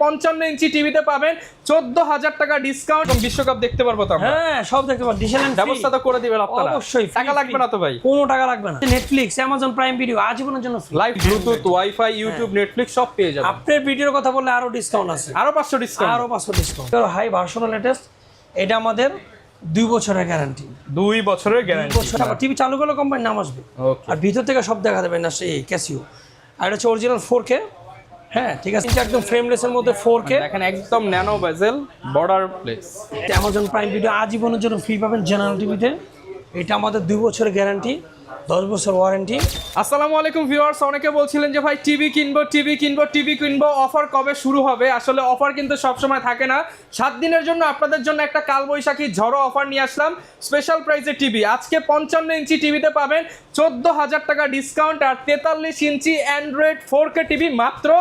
55 ইঞ্চি টিভিতে পাবেন 14,000 টাকা ডিসকাউন্ট এবং বিশ্বকাপ দেখতে পারবো তো আমরা। হ্যাঁ সব দেখতে পারবো। ডিশল্যান্ড ব্যবস্থা তো করে দিবেন আপনারা। অবশ্যই টাকা লাগবে না তো ভাই? কোনো টাকা লাগবে না। নেটফ্লিক্স, অ্যামাজন প্রাইম ভিডিও আজীবনের জন্য free. Live Bluetooth, wifi, YouTube, Netflix সব পেয়ে যাবেন। আপনার ভিডিওর কথা বললে আরো ডিসকাউন্ট আছে, আরো 500 ডিসকাউন্ট। আরো 500 ডিসকাউন্ট। হাই ভার্সনাল লেটেস্ট, এটা আমাদের 2 বছরের গ্যারান্টি। 2 বছরের গ্যারান্টি। টিভি চালু করলে কোম্পানির নাম আসবে। ওকে। আর ভিতর থেকে সব দেখা যাবে না, সেই ক্যাসিও। আর এটা হচ্ছে অরিজিনাল 4K। হ্যাঁ ঠিক আছে, একদম ফ্রেমলেসের মধ্যে 4K। দেখেন একদম nano bezel borderless. Amazon Prime Video আজীবনের জন্য ফ্রি পাবেন জেনারেল টিভিতে। এটা আমাদের 2 বছরের গ্যারান্টি, 10 বছর ওয়ারেন্টি। আসসালামু আলাইকুম ভিউয়ার্স, অনেকে বলছিলেন যে ভাই টিভি কিনবো, অফার কবে শুরু হবে? আসলে অফার কিন্তু সবসময় থাকে না। 7 দিনের জন্য আপনাদের জন্য একটা কালবৈশাখী ঝড়ো অফার নিয়ে আসলাম। স্পেশাল প্রাইসে টিভি আজকে 55 ইঞ্চি টিভিতে পাবেন 14,000 টাকা ডিসকাউন্ট, আর 43 ইঞ্চি অ্যান্ড্রয়েড 4K টিভি মাত্র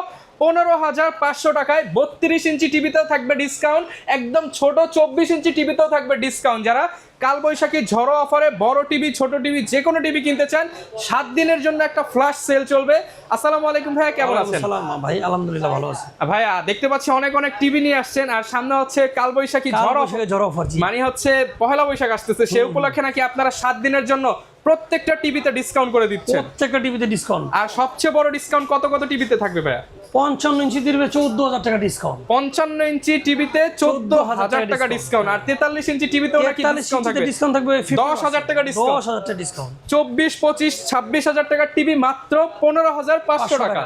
15,500 টাকায়। 32 ইঞ্চি টিভিতেও থাকবে ডিসকাউন্ট, একদম ছোট 24 ইঞ্চি টিভিতেও থাকবে ডিসকাউন্ট। যারা কালবৈশাখী ঝড়ো অফারে বড় টিভি, ছোট টিভি যে কোনো টিভি কিনতে চান, 7 দিনের জন্য একটা ফ্ল্যাশ সেল চলবে। আসসালামু আলাইকুম ভাইয়া, কেমন আছেন? আসসালাম ভাই, আলহামদুলিল্লাহ ভালো আছি। ভাইয়া দেখতে পাচ্ছি অনেক টিভি নিয়ে আসছেন, আর সামনে হচ্ছে কালবৈশাখী ঝড়ো অফার। মানে হচ্ছে পহেলা বৈশাখ আসতেছে, সেই উপলক্ষে নাকি আপনারা 7 দিনের জন্য প্রত্যেকটা টিভিতে ডিসকাউন্ট করে দিচ্ছেন। প্রত্যেকটা টিভিতে ডিসকাউন্ট। আর সবচেয়ে বড় ডিসকাউন্ট কত টিভিতে থাকবে ভাইয়া? 55 ইঞ্চি টিভিতে 14,000 টাকা ডিসকাউন্ট। 55 ইঞ্চি টিভিতে 14,000 টাকা ডিসকাউন্ট, আর 43 ইঞ্চি টিভিতেও নাকি ডিসকাউন্ট থাকবে। ডিসকাউন্ট থাকবে 10,000 টাকা ডিসকাউন্ট। 10,000 টাকা ডিসকাউন্ট। 24, 25, 26,000 টাকার টিভি মাত্র 15,500 টাকা।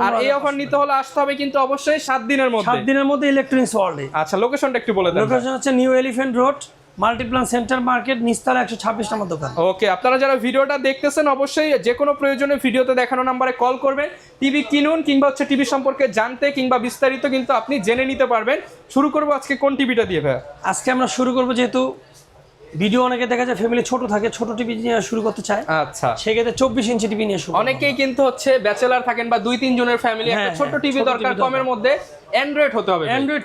আর এই অফার নিতে হলে আসতে হবে কিন্তু অবশ্যই 7 দিনের মধ্যে। 7 দিনের মধ্যে ইলেকট্রনিক্স ওয়ার্ল্ডে। আচ্ছা, লোকেশনটা একটু বলে দেন। লোকেশন হচ্ছে new Elephant Road, Multiplan center market, নিস্তালা 126 নম্বর দোকান। ওকে, আপনারা যারা ভিডিওটা দেখতেছেন অবশ্যই যে কোনো প্রয়োজনে ভিডিওতে দেখানো নম্বরে কল করবেন। টিভি কিনুন কিংবা হচ্ছে টিভি সম্পর্কে জানতে কিংবা বিস্তারিত কিন্তু আপনি জেনে নিতে পারবেন। শুরু করবো আজকে কোন টিভিটা দিয়ে ভাই? আজকে আমরা শুরু করবো, যেহেতু ভিডিও অনেকে দেখা যায় ফ্যামিলি ছোট থাকে, ছোট টিভি নিয়ে শুরু করতে চায়। আচ্ছা, সেক্ষেত্রে 24 ইঞ্চি টিভি নিয়ে শুরু। অনেকেই কিন্তু হচ্ছে ব্যাচেলার থাকেন বা 2-3 জনের ফ্যামিলি, একটা ছোট টিভি দরকার, কমের মধ্যে অ্যান্ড্রয়েড হতে হবে। অ্যান্ড্রয়েড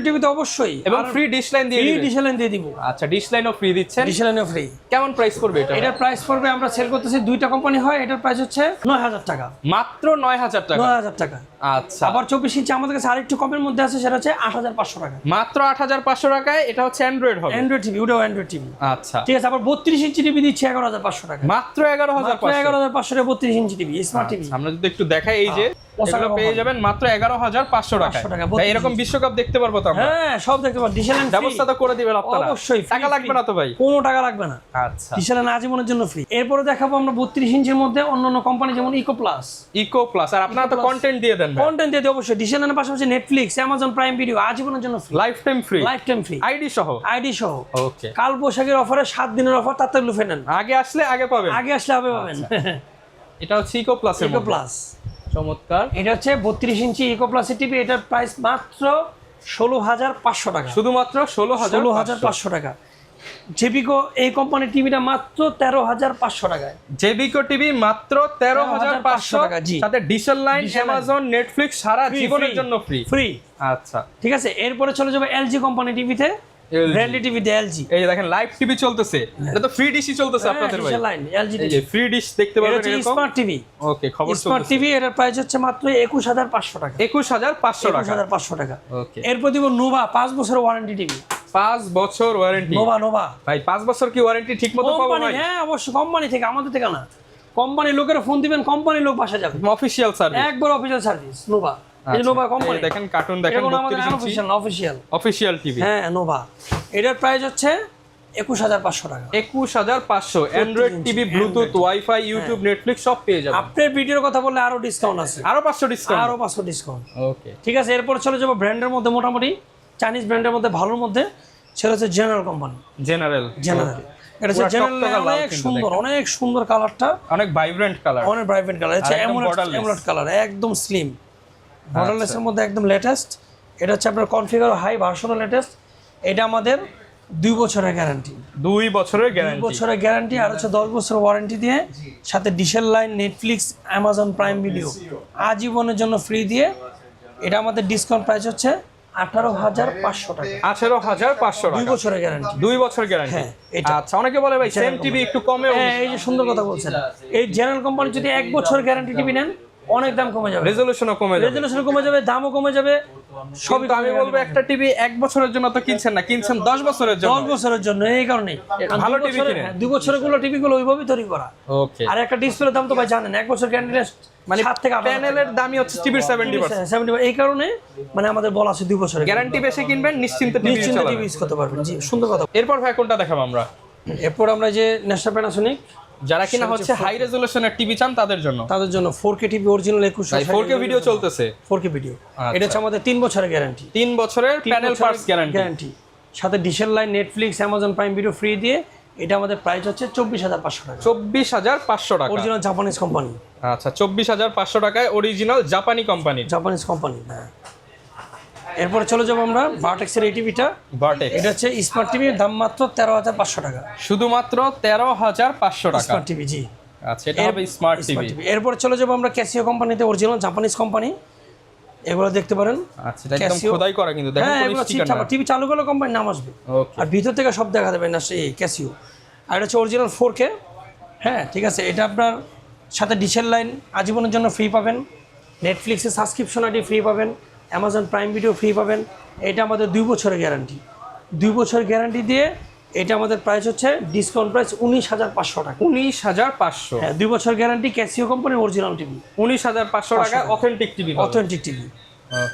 টিভি তো অবশ্যই, এবং ফ্রি ডিশ লাইন দিয়ে দিবেন। ডিশ লাইন দিয়ে দিব। আচ্ছা, ডিশ লাইনও ফ্রি দিচ্ছেন। ডিশ লাইনও ফ্রি। কেমন প্রাইস পড়বে এটা? এটার প্রাইস পড়বে, আমরা সেল করতেছি, 2টা কোম্পানি হয়, এটার প্রাইস হচ্ছে 9,000 টাকা। মাত্র 9,000 টাকা। 9,000 টাকা। আচ্ছা, আবার 24 ইঞ্চি আমাদের কাছে আরেকটু কমের মধ্যে আছে, সেটা হচ্ছে 8,500 টাকা। মাত্র 8,500 টাকায় এটা হচ্ছে অ্যান্ড্রয়েড হবে। অ্যান্ড্রয়েড টিভি, ওটাও অ্যান্ড্রয়েড টিভি। আচ্ছা ঠিক আছে। আবার 32 ইঞ্চি টিভি দিচ্ছে 11,500 টাকা। মাত্র 11,500। 11,500 টাকা 32 ইঞ্চি টিভি, স্মার্ট টিভি। আমরা যদি একটু দেখাই, এই যে এগুলো পেয়ে যাবেন মাত্র 11,500 টাকা। ভাই এরকম বিশ্বকাপ দেখতে পারবো তো আমরা? হ্যাঁ সব দেখতে পারবো। ডিশল্যান্ড ব্যবস্থা তো করে দিবেন আপনারা। অবশ্যই। টাকা লাগবে না তো ভাই? কোনো টাকা লাগবে না। আচ্ছা, ডিশল্যান্ড আজীবনের জন্য ফ্রি। এরপরে দেখাবো আমরা 32 ইঞ্চির মধ্যে অন্যান্য কোম্পানি, যেমন ইকো প্লাস। আর আপনারা তো কন্টেন্ট দিয়ে দেন ভাই। কন্টেন্ট দিয়ে দিই অবশ্যই। ডিশল্যান্ডের পাশাপাশি নেটফ্লিক্স, অ্যামাজন প্রাইম ভিডিও আজীবনের জন্য free. Life time free. ID সহ। ওকে। কাল বৈশাখের অফারে 7 দিনের অফার, তাতে লুফে নেন। আগে আসলে আগে পাবেন। পাবেন। এটা হচ্ছে ইকো প্লাস। চমৎকার। এটা হচ্ছে 32 ইঞ্চি ইকো প্লাসের টিভি। এটার প্রাইস মাত্র 16,500 টাকা। শুধুমাত্র 16,500 টাকা। জেবিকো এই কোম্পানির টিভিটা মাত্র 13,500 টাকায়। জেবিকো টিভি মাত্র 13,500 টাকা। জি, সাথে ডিশল লাইন, অ্যামাজন, নেটফ্লিক্স সারা জীবনের জন্য ফ্রি। আচ্ছা, ঠিক আছে। এরপরে চলে যাবে এলজি কোম্পানি টিভিতে। ব্র্যান্ডলি টিভিতে এলজি। এই দেখেন লাইভ টিভি চলতেছে। এটা তো ফ্রি ডিশই চলতেছে আপনাদের ভাই। এলজি এই যে ফ্রি ডিশ দেখতে পাবেন এরকম। Smart TV. ওকে, খবর স্মার্ট টিভি, এর প্রাইস হচ্ছে মাত্র 21,500 টাকা। 21,500 টাকা। ওকে। এরপর দিব নোভা 5 বছর ওয়ারেন্টি টিভি। 5 বছর ওয়ারেন্টি। নোভা ভাই 5 বছর কি ওয়ারেন্টি ঠিকমতো পাবো ভাই? হ্যাঁ অবশ্যই, কোম্পানি থেকে, আমাদের থেকে না। কোম্পানির লোকেরা ফোন দিবেন, কোম্পানির লোক বাসা যাবে। অফিশিয়াল সার্ভিস, একবার অফিশিয়াল সার্ভিস। নোভা, এই নোভা কোম্পানি। দেখেন কার্টুন দেখেন, 32 ইঞ্চি অফিশিয়াল টিভি। হ্যাঁ নোভা। এটার প্রাইস হচ্ছে 21,500 টাকা। 21,500। Android TV, Bluetooth, wifi, YouTube, Netflix সব পেয়ে যাবেন। আপনার ভিডিওর কথা বললে আরো ডিসকাউন্ট আছে, আরো 500 ডিসকাউন্ট। ওকে, ঠিক আছে। এরপর চলে যাবো ব্র্যান্ডের মধ্যে, মোটামুটি চাইনিজ ব্র্যান্ডের মধ্যে ভালোর মধ্যে, সেটা হচ্ছে জেনারেল কোম্পানি। জেনারেল। এটা হচ্ছে জেনারেল, অনেক সুন্দর কালারটা, অনেক ভাইব্রেন্ট কালার। হচ্ছে এমুলেট কালার, একদম স্লিম মডেললেসের মধ্যে, একদম লেটেস্ট। এটা হচ্ছে আপনার কনফিগার হাই ভার্সনাল লেটেস্ট। এটা আমাদের 2 বছরের গ্যারান্টি। 2 বছরের গ্যারান্টি। আর হচ্ছে 10 বছর ওয়ারেন্টি দিয়ে, সাথে ডিশেল line, Netflix, Amazon Prime Video আজীবনের জন্য ফ্রি দিয়ে। এটা আমাদের ডিসকাউন্ট প্রাইস হচ্ছে 18,500 টাকা। 18,500 টাকা। 2 বছরের গ্যারান্টি। 2 বছর গ্যারান্টি। হ্যাঁ। আচ্ছা, অনেকে বলে ভাই সেম টিভি একটু কমে। হ্যাঁ, এই যে সুন্দর কথা বলছেন। এই জেনারেল কোম্পানি যদি 1 বছর গ্যারান্টি টিভি নেন, অনেক দাম কমে যাবে, রেজোলিউশনও কমে যাবে, রেজোলিউশন কমে যাবে, দামও কমে যাবে। সবই আমি বলবো একটা টিভি 1 বছরের জন্য তো কিনছেন না, কিনছেন 10 বছরের জন্য। 10 বছরের জন্য, এই কারণে ভালো টিভি কিনে 2 বছরের গুলো টিভিগুলো ওইভাবেই তৈরি করা। ওকে, আর একটা ডিসপ্লের দাম তো ভাই জানেন 1 বছর গ্যারান্টি মানে 7 থেকে 8 প্যানেলের দামই হচ্ছে টিভির 70%। 70, এই কারণে মানে আমাদের বলা আছে 2 বছরের গ্যারান্টি বেশি কিনবেন, নিশ্চিন্তে টিভি নিশ্চিন্তে চালাবেন। টিভি ইউজ করতে পারবেন। জি, সুন্দর কথা। এরপর ভাই কোনটা দেখাবো আমরা? এরপর আমরা যে ন্যাশনাল প্যানাসোনিক, যারা কিনা হচ্ছে হাই রেজোলিউশনের টিভি চান তাদের জন্য, তাদের জন্য 4K TV original 4K video চলতেছে। 4K ভিডিও, এটা হচ্ছে আমাদের 3 বছরের গ্যারান্টি, 3 বছরের প্যানেল পার্টস গ্যারান্টি, সাথে ডিশের line, Netflix, Amazon Prime Video free দিয়ে। এটা আমাদের প্রাইস হচ্ছে 24,500 টাকা, 24,500 টাকা, অরিজিনাল জাপানিজ কোম্পানি। আচ্ছা, 24,500 টাকায় অরিজিনাল জাপানি কোম্পানি, জাপানিজ কোম্পানি। হ্যাঁ, এরপরে চলে যাবো আমরা ভার্টেক্সের এই টিভিটা। ভার্টেক্স, এটা হচ্ছে স্মার্ট টিভির দাম মাত্র 13,500 টাকা, শুধুমাত্র 13,500 টাকা স্মার্ট টিভি। জি, আচ্ছা, এটা হবে স্মার্ট টিভি। এরপর চলে যাবো আমরা ক্যাসিও কোম্পানিতে, অরিজিনাল জাপানিজ কোম্পানি, এগুলো দেখতে পারেন। আচ্ছা, এটা একদম খোদাই করা, কিন্তু দেখেন হ্যাঁ, কোন এগুলো স্টিকার না। টিভি চালু করলে কোম্পানি নাম আসবে, ওকে, আর ভিতর থেকে সব দেখা দেবে না সেই ক্যাসিও। আর এটা হচ্ছে অরিজিনাল 4K। হ্যাঁ, ঠিক আছে, এটা আপনার সাথে ডিশের লাইন আজীবনের জন্য ফ্রি পাবেন, নেটফ্লিক্সের সাবস্ক্রিপশন আইডি ফ্রি পাবেন, অ্যামাজন প্রাইম ভিডিও ফ্রি পাবেন। এটা আমাদের 2 বছরের গ্যারান্টি, 2 বছর গ্যারান্টি দিয়ে এটা আমাদের প্রাইস হচ্ছে ডিসকাউন্ট প্রাইস 19,500 টাকা। 19,500, হ্যাঁ, 2 বছর গ্যারান্টি, ক্যাসিও কোম্পানির অরিজিনাল টিভি, 19,500 টাকা অথেন্টিক টিভি, অথেন্টিক টিভি।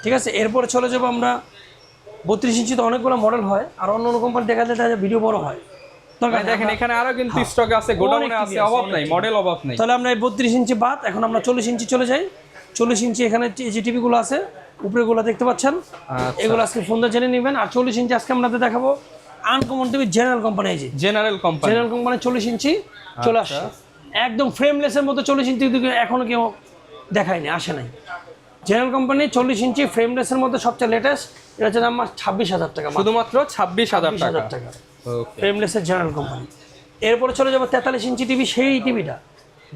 ঠিক আছে, এরপরে চলে যাবো আমরা 32 ইঞ্চিতে অনেকগুলো মডেল হয়, আর অন্য অন্য কোম্পানি দেখা যায় ভিডিও বড় হয়। দেখেন এখানে আরো কিন্তু স্টক আছে, গোডাউনে আছে, অভাব নাই, মডেল অভাব নাই। তাহলে আমরা এই 32 ইঞ্চি বাদ এখন আমরা 40 ইঞ্চি চলে যাই। 40 ইঞ্চি এখানে যে টিভিগুলো আছে উপরেগুলো দেখতে পাচ্ছেন, এগুলো আজকে ফোন দিয়ে জেনে নেবেন। আর 40 ইঞ্চি আজকে আমরা দেখাবো আনকমন টিভি, জেনারেল কোম্পানি। এই যে জেনারেল কোম্পানি 40 ইঞ্চি চলে আসছে, একদম ফ্রেমলেসের মধ্যে 40 ইঞ্চি এখনো কেউ দেখায়নি, আসে নাই। জেনারেল কোম্পানি 40 ইঞ্চি ফ্রেমলেসের মধ্যে সবচেয়ে লেটেস্ট, এটা হচ্ছে দাম 26,000 টাকা, শুধুমাত্র 26,000 টাকা, ফ্রেমলেসের জেনারেল কোম্পানি। এরপরে চলে যাবো 43 ইঞ্চি টিভি, সেই টিভিটা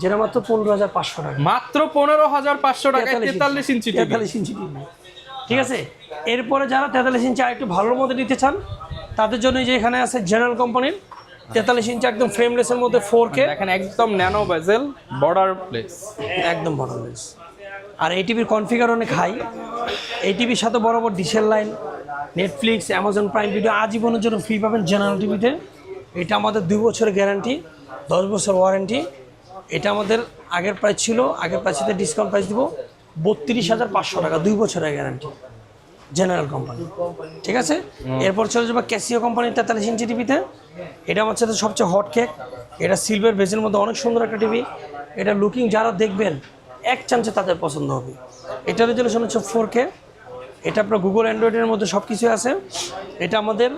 যেটা মাত্র 15,500 টাকা, মাত্র 15,500 টাকায় 43 ইঞ্চি টিভি। 43 ইঞ্চি টিভি, ঠিক আছে। এরপরে যারা 43 ইঞ্চি আরেকটু ভালোর মধ্যে নিতে চান তাদের জন্য যে এখানে আছে জেনারেল কোম্পানির 43 ইঞ্চি একদম ফ্রেমলেসের মধ্যে 4K, দেখেন একদম ন্যানো বেজেল, বর্ডার প্লেস, একদম বর্ডারলেস। আর এই টিভির কনফিগার অনেক হাই। এই টিভির সাথে বরাবর ডিশের line, Netflix, Amazon Prime Video আজীবনের জন্য ফ্রি পাবেন জেনারেল টিভিতে। এটা আমাদের 2 বছরের গ্যারান্টি, 10 বছর ওয়ারেন্টি। এটা আমাদের আগের প্রাইস ছিল, আগের প্রাইসে ডিসকাউন্ট প্রাইস দিব 32,500 টাকা, 2 বছরের গ্যারান্টি, জেনারেল কোম্পানি। ঠিক আছে, এরপর চলে যাবো ক্যাসিও কোম্পানির 43 ইঞ্চি টিভিতে। এটা আমার সাথে সবচেয়ে হট কেক, এটা সিলভার বেজের মধ্যে অনেক সুন্দর একটা টিভি। এটা লুকিং যারা দেখবেন এক চান্সে তাদের পছন্দ হবে। এটা রেজলিউশন হচ্ছে 4K, এটা আপনার গুগল অ্যান্ড্রয়েডের মধ্যে সব কিছুই আছে। এটা আমাদের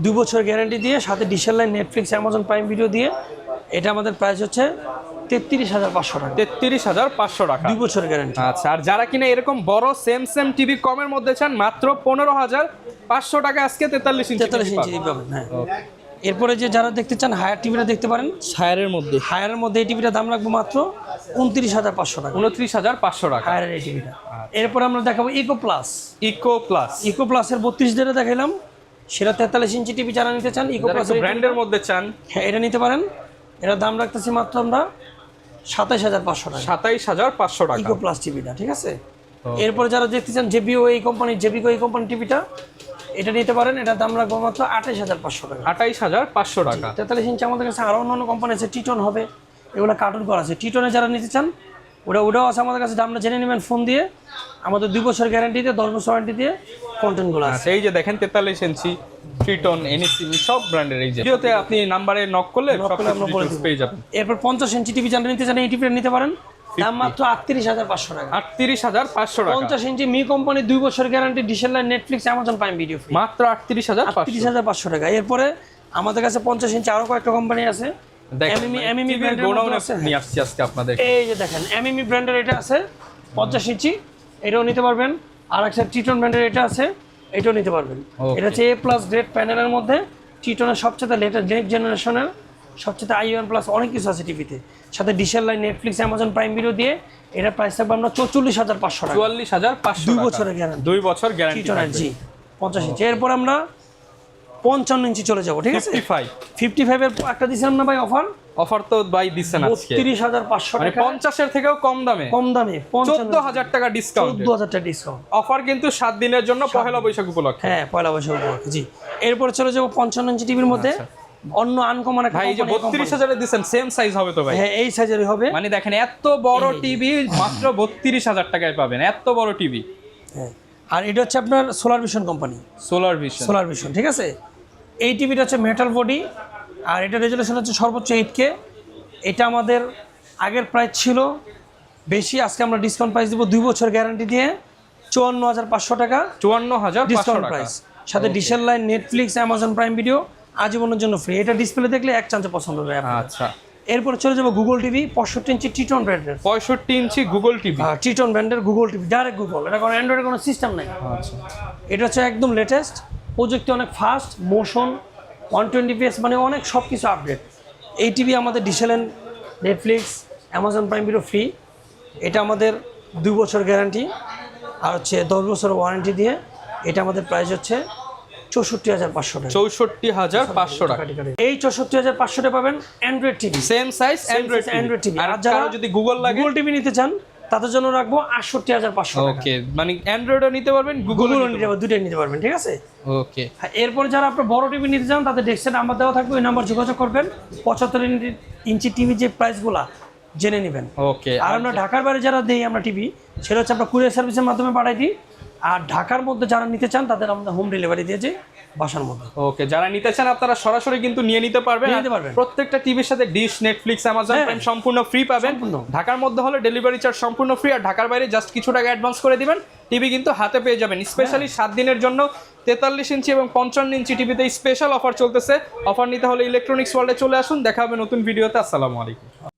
2 বছর গ্যারান্টি দিয়ে সাথে ডিশের line, Netflix, Amazon Prime Video দিয়ে। এটা আমাদের প্রাইস হচ্ছে 33,500 টাকা, 33,500 টাকা, 2 বছর গ্যারান্টি। আচ্ছা, আর যারা কিনা এরকম বড় সেম টিভি কমের মধ্যে চান, মাত্র 15,500 টাকা আজকে 43 ইঞ্চি পাবেন। হ্যাঁ, এরপরে যে যারা দেখতে চান হায়ার টিভিটা দেখতে পারেন, হায়ারের মধ্যে, হায়ারের মধ্যে এই টিভিটার দাম রাখবো মাত্র 29,500 টাকা, 29,500 টাকা হায়ারের এই টিভিটা। এরপরে আমরা দেখাবো ইকো প্লাস। ইকো প্লাসের 32 যেটা দেখাইলাম সেটা 43 ইঞ্চি টিভি যারা নিতে চান, ইকো প্লাস ব্র্যান্ডের মধ্যে চান, হ্যাঁ এটা নিতে পারেন। এটার দাম রাখতেছি মাত্র আমরা 27,500 টাকা, 27,500 টাকা ইকো প্লাস টিভিটা। ঠিক আছে, এরপরে যারা দেখতে চান জেবিও এই কোম্পানি টিভিটা, এটা নিতে পারেন। এটার দাম রাখবো মাত্র 28,500 টাকা, 28,500 টাকা। 43 ইঞ্চি আমাদের কাছে আরও অন্য কোম্পানি আছে, টিটন হবে, এগুলো কার্টুন করা আছে। টিটনে যারা নিতে চান ওটাও আছে আমাদের কাছে, দামটা জেনে নেবেন ফোন দিয়ে। আমাদের 2 বছর গ্যারান্টি দিয়ে, 10 বছর ওয়ারেন্টি দিয়ে কন্টেন্টগুলো আছে। এই যে দেখেন 43 ইঞ্চি, ট্রিটন, এনএসি সব ব্র্যান্ডের। এই যে ভিডিওতে আপনি নাম্বারে নক করলে সব আমরা বলে দেব, পেয়ে যাবেন। এরপর 50 ইঞ্চি টিভি যারা নিতে চান এই টিভিটা নিতে পারেন, দাম মাত্র 38,500 টাকা, 38,500 টাকা। 50 ইঞ্চি মি কোম্পানি 2 বছর গ্যারান্টি, ডিশের line, Netflix, Amazon Prime Video free, মাত্র 38,500 টাকা। এরপরে আমাদের কাছে 50 ইঞ্চি আরো কয়েকটা কোম্পানি আছে। এমএমই ব্র্যান্ডের গোডাউনে নিয়ে আসছি আজকে আপনাদের। এই যে দেখেন এমএমই ব্র্যান্ডের এটা আছে 50 ইঞ্চি, এটাও নিতে পারবেন। আর একটা টিটন ব্র্যান্ডের এটা আছে, এটাও নিতে পারবেন। এটা হচ্ছে A+ গ্রেড প্যানেলের মধ্যে, টিটনের সবচেয়ে লেটেস্ট নেক্সট জেনারেশনের সবচেয়ে i1 প্লাস অনেক কিছু আছে টিভিতে, সাথে ডিশের line, Netflix, Amazon Prime Video দিয়ে। এটা প্রাইস থাকবে আমরা 44,500 টাকা, 44,500 2 বছরের গ্যারান্টি, 2 বছর গ্যারান্টি টিটনের। জি, 50 ইঞ্চি। এরপর আমরা 55 ইঞ্চি চলে যাবো। ঠিক আছে, 55 55 এর একটা দিছিলাম না ভাই অফার, অফার তো ভাই দিচ্ছেন আজকে 32,500 মানে টাকা 50 এর থেকেও কম দামে, কম দামে 14,000 টাকা ডিসকাউন্ট। 14,000 টাকা ডিসকাউন্ট অফার কিন্তু 7 দিনের জন্য, পহেলা বৈশাখ উপলক্ষে। হ্যাঁ, পয়লা বৈশাখ উপলক্ষে। জি, এরপরে চলে যাবো 55 ইঞ্চি টিভির মধ্যে অন্য আনকমন একটা ভাই এই যে 32,000 এ দিচ্ছেন, সেম সাইজ হবে তো ভাই? হ্যাঁ, এই সাইজেরই হবে। মানে দেখেন এত বড় টিভি মাত্র 32,000 টাকায় পাবেন, এত বড় টিভি। হ্যাঁ, আর এটা হচ্ছে আপনার solar vision company, solar vision. Solar vision, ঠিক আছে। এই টিভিটা হচ্ছে মেটাল বডি, আর এটা রেজুলেশন হচ্ছে সর্বোচ্চ 8K। এটা আমাদের আগের প্রাইস ছিল বেশি, আজকে আমরা ডিসকাউন্ট প্রাইস দিব 2 বছর গ্যারান্টি দিয়ে 54,500 টাকা 54,500 ডিসকাউন্ট টাকা। প্রাইস, সাথে ডিশেল line, Netflix, Amazon Prime Video আজীবনের জন্য ফ্রি। এটা ডিসপ্লে দেখলে এক চান্সে পছন্দ হবে আপনার। আচ্ছা, এরপরে চলে যাবো গুগল টিভি 65 ইঞ্চি টিটন ব্র্যান্ডের, 65 ইঞ্চি গুগল টিভি। টিটন ব্র্যান্ডের গুগল টিভি, ডাইরেক্ট গুগল, এটা কোনো অ্যান্ড্রয়েডের কোনো সিস্টেম নাই। আচ্ছা, এটা হচ্ছে একদম লেটেস্ট, প্রযুক্তি অনেক ফাস্ট, মোশন 120 মানে অনেক সব কিছু আপডেট। এই টিভি আমাদের ডিশেলেন, Netflix, Amazon Prime Video free. এটা আমাদের 2 বছর গ্যারান্টি আর হচ্ছে 10 বছর ওয়ারেন্টি দিয়ে। এটা আমাদের প্রাইস হচ্ছে 64,500 টাকা। 64,500 টাকা। এই 64,500 টাকা পাবেন Android TV, same size Android TV. আর আর যারা কারো যদি গুগল লাগে, গুগল টিভি নিতে চান তাদের জন্য রাখবো 68,500 টাকা। ওকে, মানে অ্যান্ড্রয়েডও নিতে পারবেন, গুগলও গুগলও নিতে পারবেন, দুটোই নিতে পারবেন, ঠিক আছে। ওকে, হ্যাঁ, এরপর যারা আপনার বড় টিভি নিতে চান তাদের ডেস্কের নাম্বার দেওয়া থাকবে, ওই নাম্বার যোগাযোগ করবেন। 75 ইঞ্চি টিভি যে প্রাইসগুলা জেনে নেবেন। ওকে। আর আমরা ঢাকার বাইরে যারা দেই আমরা টিভি, সেটা হচ্ছে আমরা কুরিয়ার সার্ভিসের মাধ্যমে পাঠাই দিই। আর ঢাকার মধ্যে যারা নিতে চান তাদের আমরা হোম ডেলিভারি দিয়ে যাই বাসার মধ্যে। ওকে, যারা নিতে চান আপনারা সরাসরি কিন্তু নিয়ে নিতে পারবেন। নিতে পারবেন। প্রত্যেকটা টিভির সাথে ডিশ, নেটফ্লিক্স, অ্যামাজন প্রাইম সম্পূর্ণ ফ্রি পাবেন। সম্পূর্ণ। ঢাকার মধ্যে হলে ডেলিভারি চার্জ সম্পূর্ণ ফ্রি, আর ঢাকার বাইরে জাস্ট কিছু টাকা অ্যাডভান্স করে দিবেন, টিভি কিন্তু হাতে পেয়ে যাবেন। স্পেশালি 7 দিনের জন্য 43 ইঞ্চি এবং 55 ইঞ্চি টিভিতে স্পেশাল অফার চলতেছে। অফার নিতে হলে ইলেকট্রনিক্স ওয়ার্ল্ডে চলে আসুন। দেখা হবে নতুন ভিডিওতে। আসসালামু আলাইকুম।